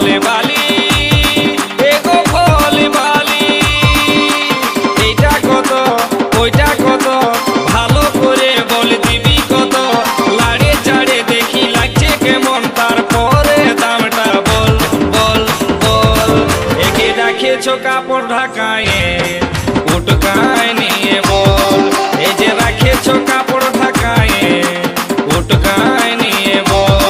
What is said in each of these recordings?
ফলে বালি এগো ফলে বালি এইটা কত ওইটা কত ভালো করে বল দিবি কত লাড়ে চাড়ে দেখি লাগছে কেমন তারপরে দামটা বল বল বল একে রাখেছ কাপড় ঢাকায় উটকায় নিয়ে বল এই যে রাখেছ কাপড় ঢাকায় উটকায় নিয়ে বল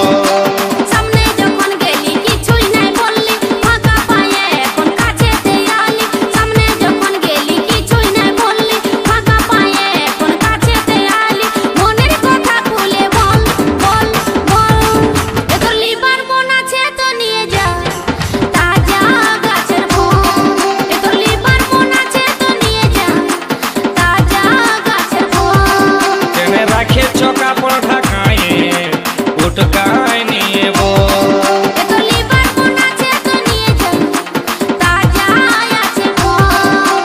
সামনে যখন গেলি কিছুই নাই বললি ফাঁকা পায়ে এখন কাছে দেয়ালি সামনে যখন গেলি কিছুই নাই বললি ফাঁকা পায়ে এখন কাছে দেয়ালি মনের কথা খুলে বল বল বল তোর লিভার মন আছে তো নিয়ে যা তাজা গাছের ফল তোর লিভার মন আছে তো নিয়ে যা তাজা গাছের ফল কেন রাখেছ কাপড় ঢাকায় উটকায় নিয়ে বল তোর লিভার মন আছে তো নিয়ে যা তাজা আছে ফল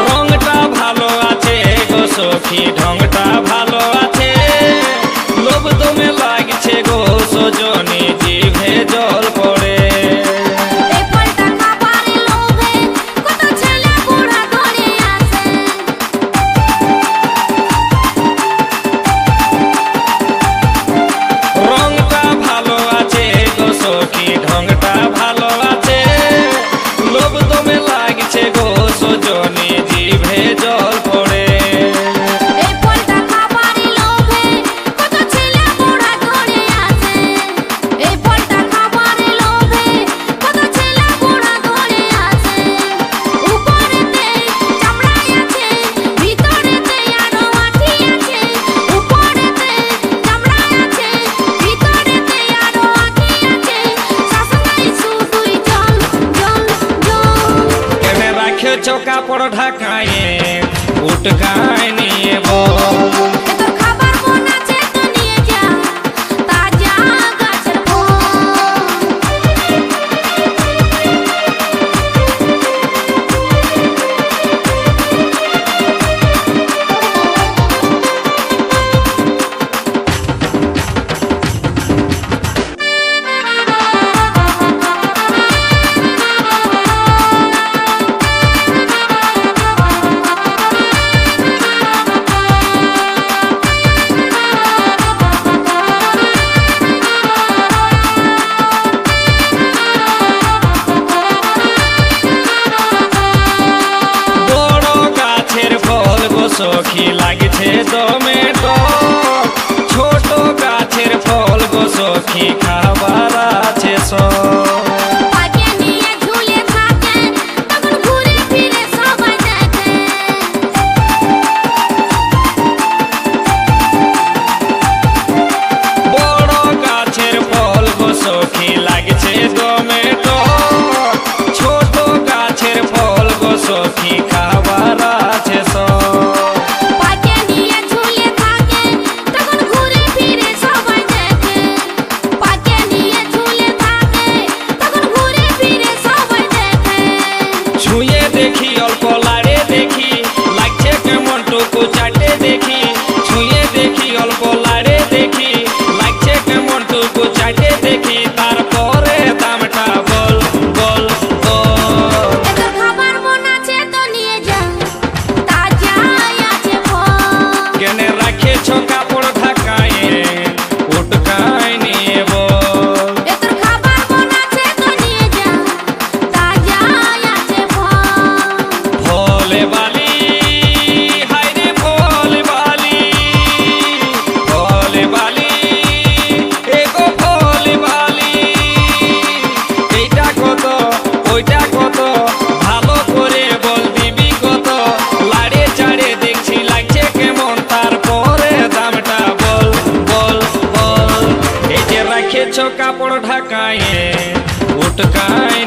রংটা ভালো আছে গো সখী ঢংটা ভালো আছে লোভ দমে লাগছে গো সজনী জিভে জল পড়ে এই ফলটা খাবারে লোভে কত ছেলে বুড়া ধরে আসে রংটা ভালো আছে গো সখী ঢংটা ভালো আছে লোভ দমে লাগছে গো সজনী জিভে জল পড়ে এই ফলটা খাবারে লোভে কত ছেলে বুড়া ধরে আসে এই ফলটা খাবারে লোভে কত ছেলে বুড়া ধরে আসে উপরেতে চামড়াই আছে ভিতরেতে আরো আঠি আছে উপরেতে চামড়াই আছে ভিতরেতে আরো আঠি আছে শাসনাই শুধুই জল জল জল কেন রাখেছ কাপড় ঢাকায় উটকায় নিয়ে বল তোর খাবার মন আছে তো নিয়ে যা তাজা গাছের ফল বড় গাছের ফল গো সখী লাগছে দমে টক ছোট গাছের ফল গো সখী খাবার আছে সব পাকে নিয়ে ঝুলে থাকে তখন ঘুরে ফিরে সবাই দেখে বড় গাছের ফল গো সখী লাগছে দমে টক ছোট গাছের ফল গো সখী খাবার আছে সব পাকে নিয়ে ঝুলে থাকে তখন ঘুরে ফিরে সবাই দেখে পাকে নিয়ে ঝুলে থাকে তখন ঘুরে ফিরে সবাই দেখে ছুঁয়ে দেখি অল্প লাড়ে দেখি লাগছে কেমন টুকু চাটে দেখি ছুঁয়ে দেখি অল্প লাড়ে দেখি লাগছে কেমন টুকু চাটে দেখি তারপরে দামটা বল বল বল তোর খাবার মন আছে তো নিয়ে যা তাজা আছে ফল কেন রাখেছ কাপড় ঢাকায় উটকায় নিয়ে বল তোর খাবার মন আছে তো নিয়ে যা তাজা আছে ফল ফলে বালি হায়রে ফলে বালি ফলে বালি এগো ফলে বালি এইটা কত ওইটা কত ভালো করে বল দিবি কত লাড়ে চাড়ে দেখছি লাগছে কেমন তারপরে দামটা দিয়েছ কাপড় ঢাকায়ে উটকায়